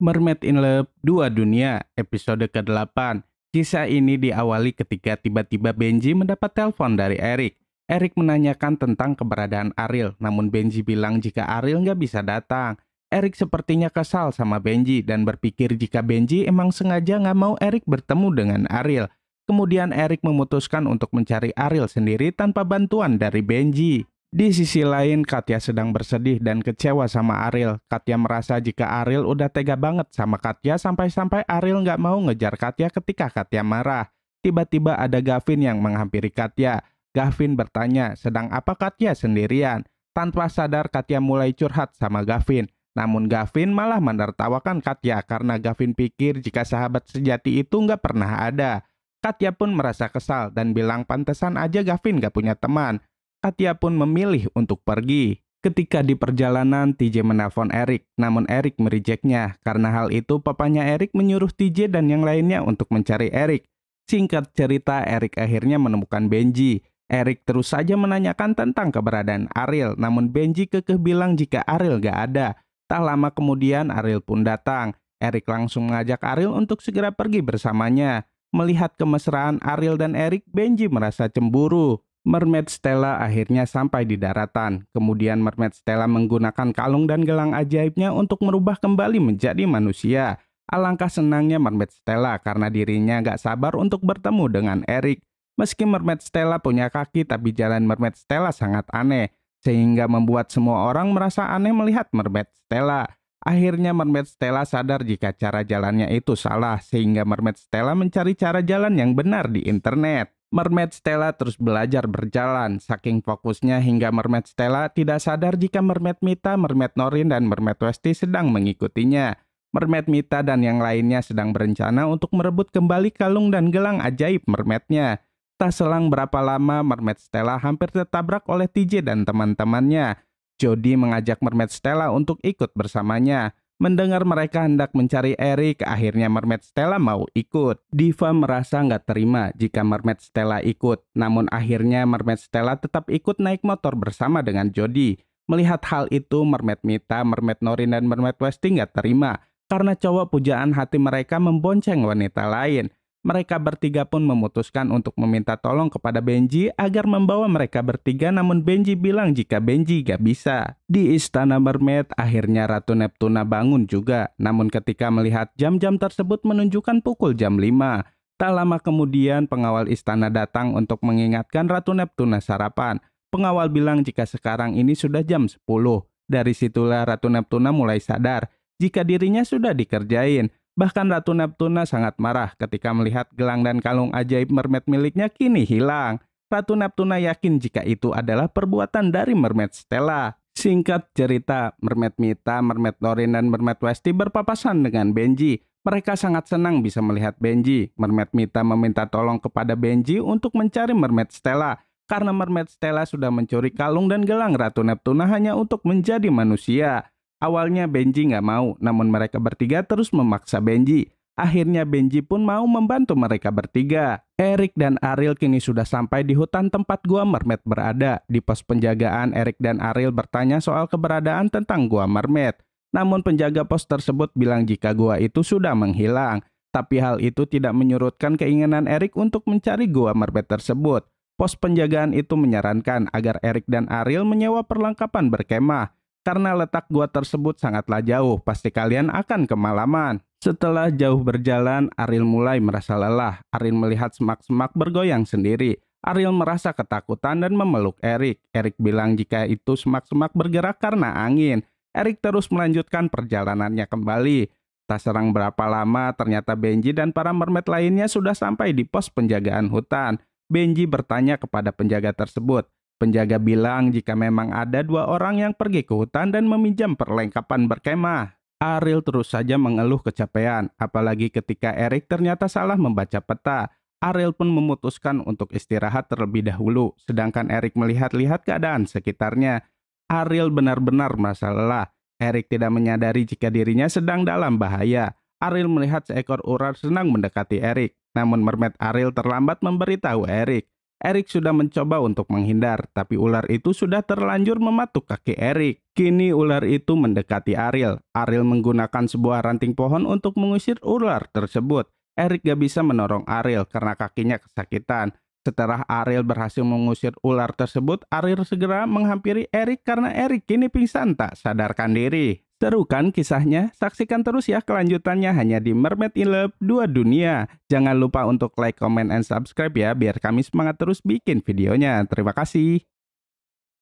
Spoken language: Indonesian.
Mermaid in Love 2 Dunia, episode ke-8. Kisah ini diawali ketika tiba-tiba Benji mendapat telepon dari Eric. Eric menanyakan tentang keberadaan Ariel, namun Benji bilang jika Ariel nggak bisa datang. Eric sepertinya kesal sama Benji dan berpikir jika Benji emang sengaja nggak mau Eric bertemu dengan Ariel. Kemudian Eric memutuskan untuk mencari Ariel sendiri tanpa bantuan dari Benji. Di sisi lain, Katya sedang bersedih dan kecewa sama Ariel. Katya merasa jika Ariel udah tega banget sama Katya sampai-sampai Ariel nggak mau ngejar Katya ketika Katya marah. Tiba-tiba ada Gavin yang menghampiri Katya. Gavin bertanya, sedang apa Katya sendirian? Tanpa sadar Katya mulai curhat sama Gavin. Namun Gavin malah menertawakan Katya karena Gavin pikir jika sahabat sejati itu nggak pernah ada. Katya pun merasa kesal dan bilang pantesan aja Gavin nggak punya teman. Katya pun memilih untuk pergi. Ketika di perjalanan, TJ menelpon Eric, namun Eric merejeknya. Karena hal itu, papanya Eric menyuruh TJ dan yang lainnya untuk mencari Eric. Singkat cerita, Eric akhirnya menemukan Benji. Eric terus saja menanyakan tentang keberadaan Ariel, namun Benji kekeh bilang jika Ariel gak ada. Tak lama kemudian, Ariel pun datang. Eric langsung mengajak Ariel untuk segera pergi bersamanya. Melihat kemesraan Ariel dan Eric, Benji merasa cemburu. Mermaid Stella akhirnya sampai di daratan. Kemudian Mermaid Stella menggunakan kalung dan gelang ajaibnya untuk merubah kembali menjadi manusia. Alangkah senangnya Mermaid Stella karena dirinya gak sabar untuk bertemu dengan Eric. Meski Mermaid Stella punya kaki, tapi jalan Mermaid Stella sangat aneh, sehingga membuat semua orang merasa aneh melihat Mermaid Stella. Akhirnya Mermaid Stella sadar jika cara jalannya itu salah, sehingga Mermaid Stella mencari cara jalan yang benar di internet. Mermaid Stella terus belajar berjalan, saking fokusnya hingga Mermaid Stella tidak sadar jika Mermaid Mita, Mermaid Norin, dan Mermaid Westy sedang mengikutinya. Mermaid Mita dan yang lainnya sedang berencana untuk merebut kembali kalung dan gelang ajaib mermaidnya. Tak selang berapa lama, Mermaid Stella hampir tertabrak oleh TJ dan teman-temannya. Jody mengajak Mermaid Stella untuk ikut bersamanya. Mendengar mereka hendak mencari Eric, akhirnya Mermaid Stella mau ikut. Diva merasa nggak terima jika Mermaid Stella ikut, namun akhirnya Mermaid Stella tetap ikut naik motor bersama dengan Jody. Melihat hal itu, Mermaid Mita, Mermaid Norin, dan Mermaid Westy nggak terima, karena cowok pujaan hati mereka membonceng wanita lain. Mereka bertiga pun memutuskan untuk meminta tolong kepada Benji agar membawa mereka bertiga, namun Benji bilang jika Benji gak bisa. Di Istana Mermaid, akhirnya Ratu Neptuna bangun juga, namun ketika melihat jam-jam tersebut menunjukkan pukul jam 5. Tak lama kemudian pengawal istana datang untuk mengingatkan Ratu Neptuna sarapan. Pengawal bilang jika sekarang ini sudah jam 10. Dari situlah Ratu Neptuna mulai sadar jika dirinya sudah dikerjain. Bahkan Ratu Neptuna sangat marah ketika melihat gelang dan kalung ajaib mermaid miliknya kini hilang. Ratu Neptuna yakin jika itu adalah perbuatan dari Mermaid Stella. Singkat cerita, Mermaid Mita, Mermaid Norin, dan Mermaid Westy berpapasan dengan Benji. Mereka sangat senang bisa melihat Benji. Mermaid Mita meminta tolong kepada Benji untuk mencari Mermaid Stella, karena Mermaid Stella sudah mencuri kalung dan gelang Ratu Neptuna hanya untuk menjadi manusia. Awalnya Benji nggak mau, namun mereka bertiga terus memaksa Benji. Akhirnya Benji pun mau membantu mereka bertiga. Eric dan Ariel kini sudah sampai di hutan tempat gua mermaid berada. Di pos penjagaan, Eric dan Ariel bertanya soal keberadaan tentang gua mermaid. Namun penjaga pos tersebut bilang jika gua itu sudah menghilang. Tapi hal itu tidak menyurutkan keinginan Eric untuk mencari gua mermaid tersebut. Pos penjagaan itu menyarankan agar Eric dan Ariel menyewa perlengkapan berkemah. Karena letak gua tersebut sangatlah jauh, pasti kalian akan kemalaman. Setelah jauh berjalan, Ariel mulai merasa lelah. Ariel melihat semak-semak bergoyang sendiri. Ariel merasa ketakutan dan memeluk Eric. Eric bilang jika itu semak-semak bergerak karena angin. Eric terus melanjutkan perjalanannya kembali. Tak serang berapa lama, ternyata Benji dan para mermaid lainnya sudah sampai di pos penjagaan hutan. Benji bertanya kepada penjaga tersebut. Penjaga bilang jika memang ada 2 orang yang pergi ke hutan dan meminjam perlengkapan berkemah. Ariel terus saja mengeluh kecapean, apalagi ketika Eric ternyata salah membaca peta. Ariel pun memutuskan untuk istirahat terlebih dahulu, sedangkan Eric melihat-lihat keadaan sekitarnya. Ariel benar-benar merasa lelah. Eric tidak menyadari jika dirinya sedang dalam bahaya. Ariel melihat seekor ular senang mendekati Eric, namun mermaid Ariel terlambat memberitahu Eric. Erik sudah mencoba untuk menghindar, tapi ular itu sudah terlanjur mematuk kaki Erik. Kini ular itu mendekati Ariel. Ariel menggunakan sebuah ranting pohon untuk mengusir ular tersebut. Erik gak bisa menolong Ariel karena kakinya kesakitan. Setelah Ariel berhasil mengusir ular tersebut, Ariel segera menghampiri Erik karena Erik kini pingsan tak sadarkan diri. Seru kan kisahnya? Saksikan terus ya kelanjutannya hanya di Mermaid in Love 2 Dunia. Jangan lupa untuk like, comment, and subscribe ya biar kami semangat terus bikin videonya. Terima kasih.